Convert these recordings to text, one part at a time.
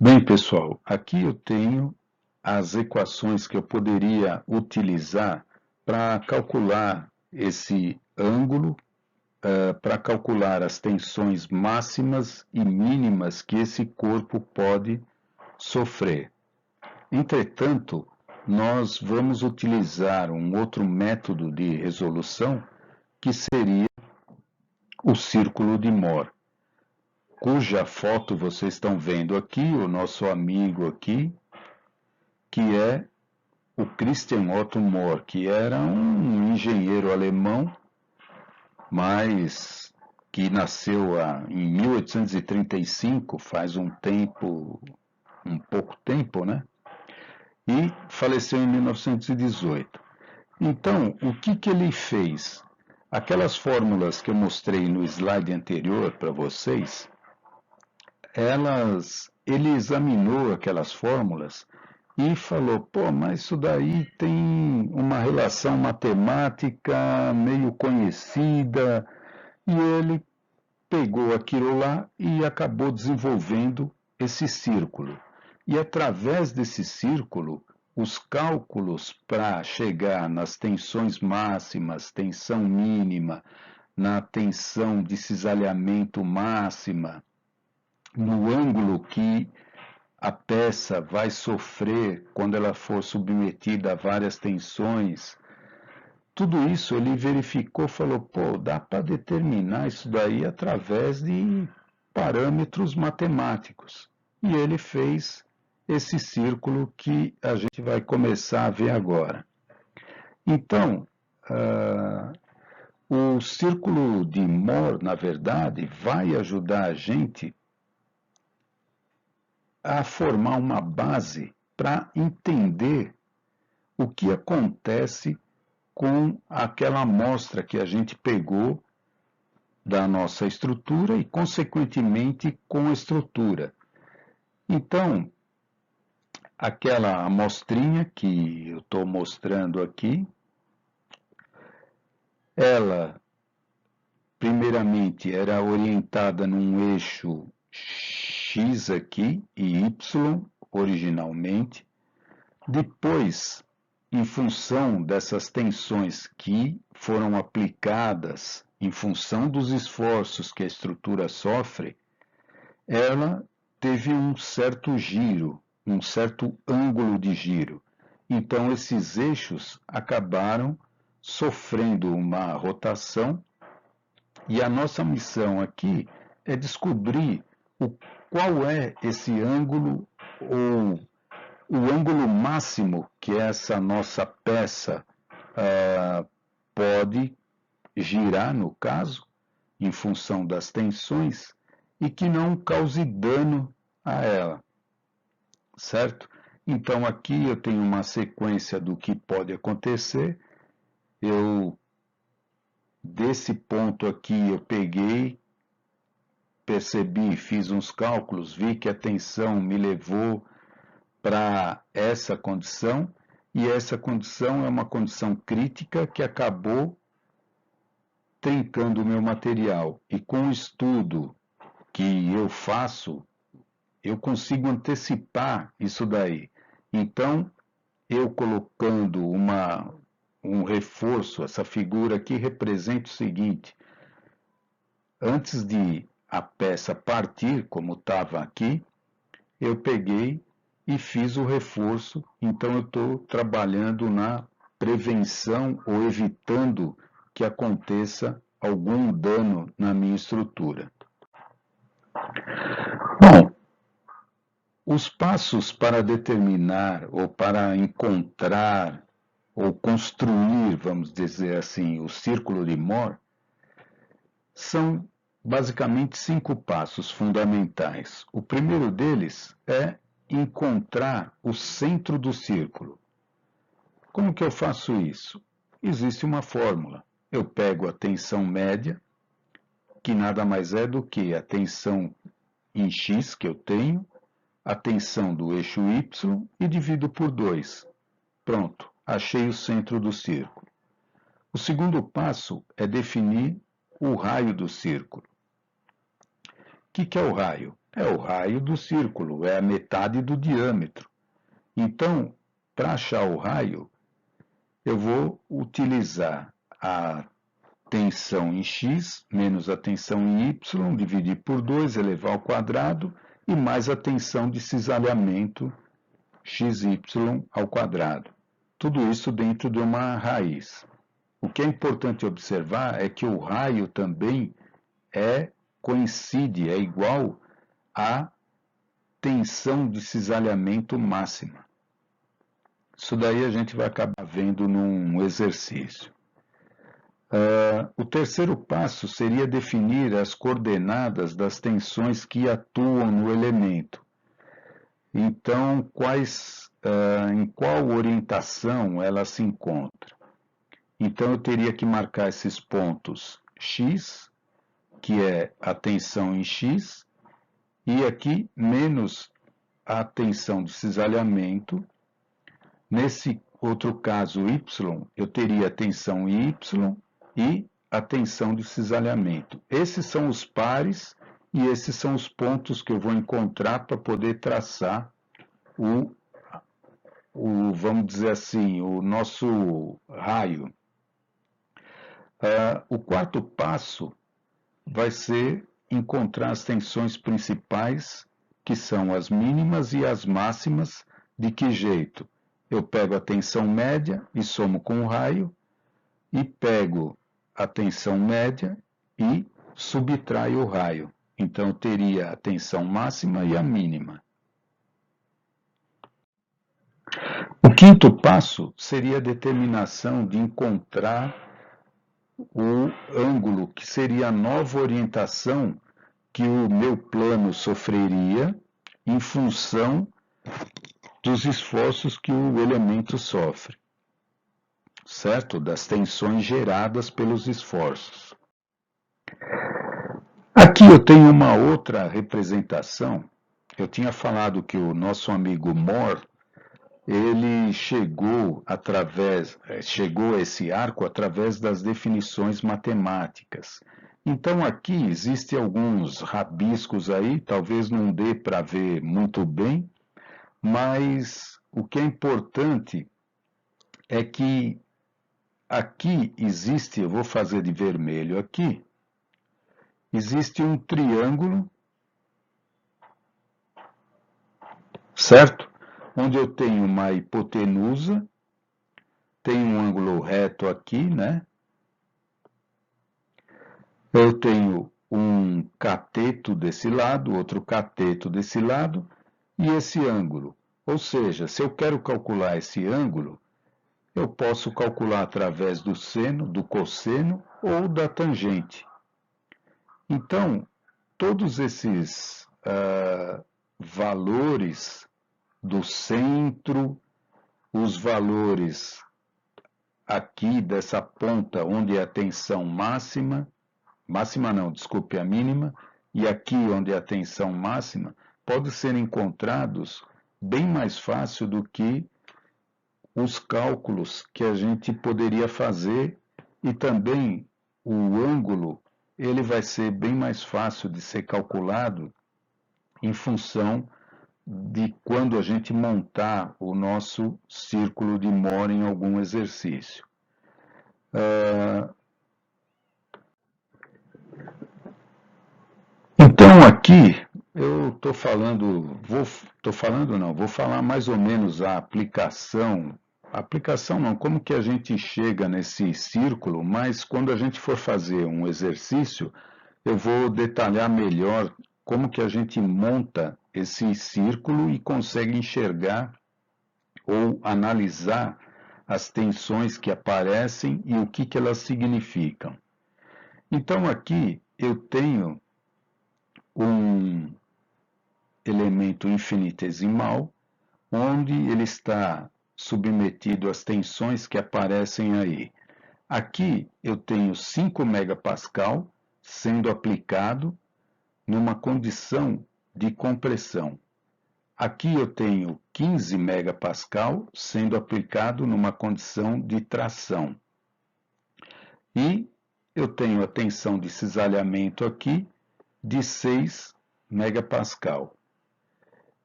Bem, pessoal, aqui eu tenho as equações que eu poderia utilizar para calcular esse ângulo, para calcular as tensões máximas e mínimas que esse corpo pode sofrer. Entretanto, nós vamos utilizar um outro método de resolução, que seria o círculo de Mohr, cuja foto vocês estão vendo aqui, o nosso amigo aqui, que é o Christian Otto Mohr, que era um engenheiro alemão, mas que nasceu em 1835, faz um pouco tempo, né? E faleceu em 1918. Então, o que ele fez? Aquelas fórmulas que eu mostrei no slide anterior para vocês, ele examinou aquelas fórmulas e falou, pô, mas isso daí tem uma relação matemática meio conhecida, e ele pegou aquilo lá e acabou desenvolvendo esse círculo. E através desse círculo, os cálculos para chegar nas tensões máximas, tensão mínima, na tensão de cisalhamento máxima, no ângulo que a peça vai sofrer quando ela for submetida a várias tensões. Tudo isso ele verificou, falou, pô, dá para determinar isso daí através de parâmetros matemáticos. E ele fez esse círculo que a gente vai começar a ver agora. Então, o círculo de Mohr, na verdade, vai ajudar a gente a formar uma base para entender o que acontece com aquela amostra que a gente pegou da nossa estrutura e, consequentemente, com a estrutura. Então, aquela amostrinha que eu estou mostrando aqui, ela, primeiramente, era orientada num eixo X aqui e Y, originalmente. Depois, em função dessas tensões que foram aplicadas em função dos esforços que a estrutura sofre, ela teve um certo giro, um certo ângulo de giro. Então, esses eixos acabaram sofrendo uma rotação, e a nossa missão aqui é descobrir qual é esse ângulo, ou o ângulo máximo que essa nossa peça pode girar, no caso, em função das tensões, e que não cause dano a ela, certo? Então aqui eu tenho uma sequência do que pode acontecer. Desse ponto aqui eu peguei, percebi, fiz uns cálculos, vi que a tensão me levou para essa condição, e essa condição é uma condição crítica que acabou trincando o meu material. E com o estudo que eu faço, eu consigo antecipar isso daí. Então, eu colocando um reforço, essa figura aqui representa o seguinte: antes de a peça partir, como estava aqui, eu peguei e fiz o reforço. Então eu estou trabalhando na prevenção ou evitando que aconteça algum dano na minha estrutura. Bom, os passos para determinar ou para encontrar ou construir, vamos dizer assim, o círculo de Mohr são basicamente 5 passos fundamentais. O primeiro deles é encontrar o centro do círculo. Como que eu faço isso? Existe uma fórmula. Eu pego a tensão média, que nada mais é do que a tensão em X que eu tenho, a tensão do eixo Y, e divido por 2. Pronto, achei o centro do círculo. O segundo passo é definir o raio do círculo. O que é o raio? É o raio do círculo, é a metade do diâmetro. Então, para achar o raio, eu vou utilizar a tensão em x menos a tensão em y, dividir por 2, elevar ao quadrado, e mais a tensão de cisalhamento xy ao quadrado. Tudo isso dentro de uma raiz. O que é importante observar é que o raio também coincide, é igual à tensão de cisalhamento máxima. Isso daí a gente vai acabar vendo num exercício. O terceiro passo seria definir as coordenadas das tensões que atuam no elemento. Então, em qual orientação ela se encontra? Então, eu teria que marcar esses pontos x, que é a tensão em x, e aqui menos a tensão de cisalhamento. Nesse outro caso, y, eu teria a tensão em y e a tensão de cisalhamento. Esses são os pares e esses são os pontos que eu vou encontrar para poder traçar vamos dizer assim, o nosso raio. O quarto passo vai ser encontrar as tensões principais, que são as mínimas e as máximas. De que jeito? Eu pego a tensão média e somo com o raio, e pego a tensão média e subtraio o raio. Então, eu teria a tensão máxima e a mínima. O quinto passo seria a determinação de encontrar o ângulo, que seria a nova orientação que o meu plano sofreria em função dos esforços que o elemento sofre, certo? Das tensões geradas pelos esforços. Aqui eu tenho uma outra representação. Eu tinha falado que o nosso amigo Mohr, ele chegou a esse arco através das definições matemáticas. Então aqui existem alguns rabiscos aí, talvez não dê para ver muito bem, mas o que é importante é que aqui existe, eu vou fazer de vermelho aqui, existe um triângulo, certo? Onde eu tenho uma hipotenusa, tenho um ângulo reto aqui, né? Eu tenho um cateto desse lado, outro cateto desse lado, e esse ângulo. Ou seja, se eu quero calcular esse ângulo, eu posso calcular através do seno, do cosseno ou da tangente. Então, todos esses valores do centro, os valores aqui dessa ponta onde é a tensão máxima, a mínima, e aqui onde é a tensão máxima, podem ser encontrados bem mais fácil do que os cálculos que a gente poderia fazer, e também o ângulo, ele vai ser bem mais fácil de ser calculado em função de quando a gente montar o nosso círculo de Mohr em algum exercício. Então aqui eu estou falando, vou falar mais ou menos a aplicação não, como que a gente chega nesse círculo, mas quando a gente for fazer um exercício, eu vou detalhar melhor como que a gente monta esse círculo e consegue enxergar ou analisar as tensões que aparecem e o que elas significam. Então aqui eu tenho um elemento infinitesimal, onde ele está submetido às tensões que aparecem aí. Aqui eu tenho 5 megapascal sendo aplicado numa condição de compressão. Aqui eu tenho 15 megapascal sendo aplicado numa condição de tração. E eu tenho a tensão de cisalhamento aqui de 6 megapascal.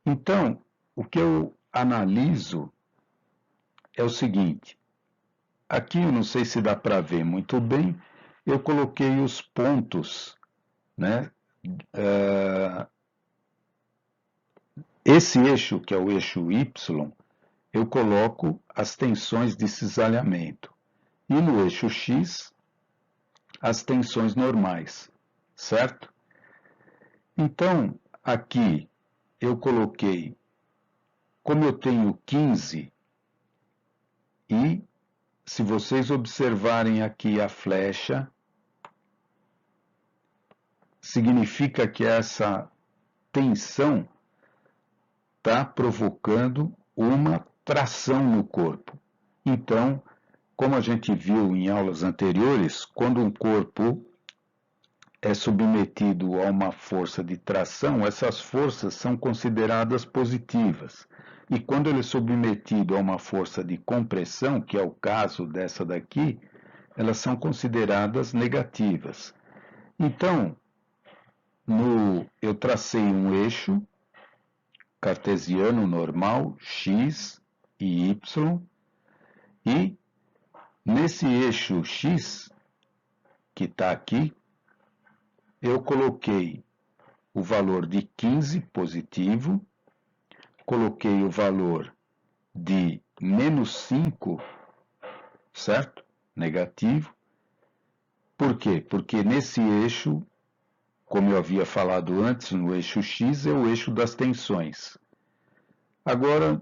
Então, o que eu analiso é o seguinte, aqui eu não sei se dá para ver muito bem, eu coloquei os pontos, né? Esse eixo, que é o eixo Y, eu coloco as tensões de cisalhamento. E no eixo X, as tensões normais, certo? Então, aqui eu coloquei, como eu tenho 15, e se vocês observarem aqui a flecha, significa que essa tensão está provocando uma tração no corpo. Então, como a gente viu em aulas anteriores, quando um corpo é submetido a uma força de tração, essas forças são consideradas positivas. E quando ele é submetido a uma força de compressão, que é o caso dessa daqui, elas são consideradas negativas. Então, eu tracei um eixo cartesiano normal, x e y, e nesse eixo x, que está aqui, eu coloquei o valor de 15 positivo, coloquei o valor de menos 5, certo? Negativo. Por quê? Porque nesse eixo, como eu havia falado antes, no eixo X é o eixo das tensões. Agora,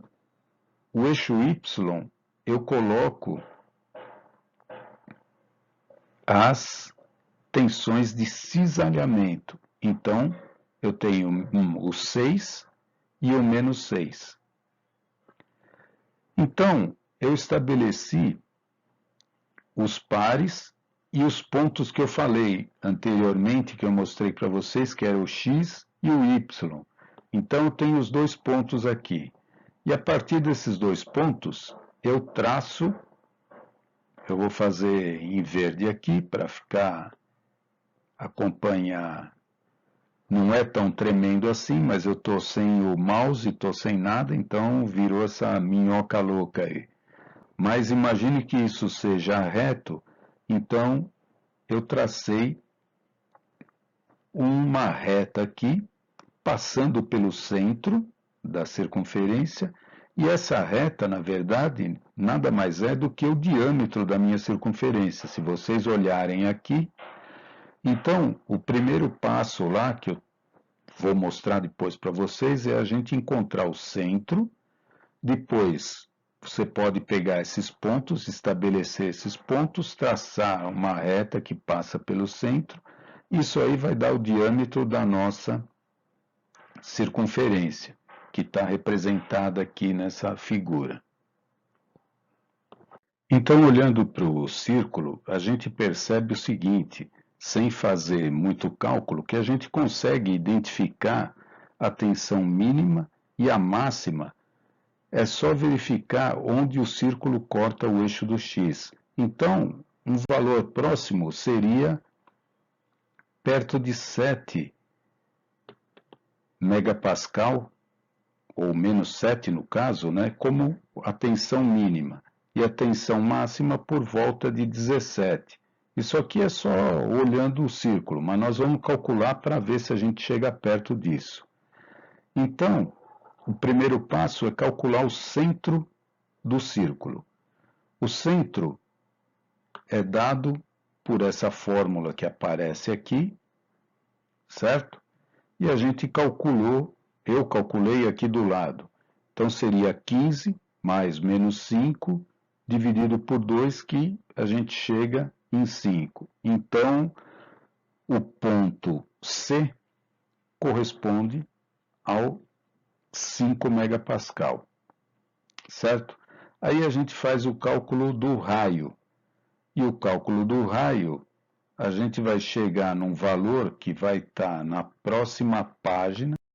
o eixo Y, eu coloco as tensões de cisalhamento. Então, eu tenho o 6 e o menos 6. Então, eu estabeleci os pares e os pontos que eu falei anteriormente, que eu mostrei para vocês, que era o X e o Y. Então, eu tenho os dois pontos aqui. E a partir desses dois pontos, eu traço, eu vou fazer em verde aqui, para ficar, acompanhar, não é tão tremendo assim, mas eu estou sem o mouse, estou sem nada, então virou essa minhoca louca aí. Mas imagine que isso seja reto, então eu tracei uma reta aqui, passando pelo centro da circunferência, e essa reta, na verdade, nada mais é do que o diâmetro da minha circunferência. Se vocês olharem aqui, então, o primeiro passo lá, que eu vou mostrar depois para vocês, é a gente encontrar o centro, depois você pode pegar esses pontos, estabelecer esses pontos, traçar uma reta que passa pelo centro, isso aí vai dar o diâmetro da nossa circunferência, que está representada aqui nessa figura. Então, olhando para o círculo, a gente percebe o seguinte, sem fazer muito cálculo, que a gente consegue identificar a tensão mínima e a máxima. É só verificar onde o círculo corta o eixo do X. Então, um valor próximo seria perto de 7 megapascal, ou menos 7 no caso, né, como a tensão mínima. E a tensão máxima por volta de 17. Isso aqui é só olhando o círculo, mas nós vamos calcular para ver se a gente chega perto disso. Então, o primeiro passo é calcular o centro do círculo. O centro é dado por essa fórmula que aparece aqui, certo? E a gente calculou, eu calculei aqui do lado. Então, seria 15 mais menos 5, dividido por 2, que a gente chega em 5. Então, o ponto C corresponde ao 5 megapascal, certo? Aí a gente faz o cálculo do raio. E o cálculo do raio, a gente vai chegar num valor que vai estar na próxima página,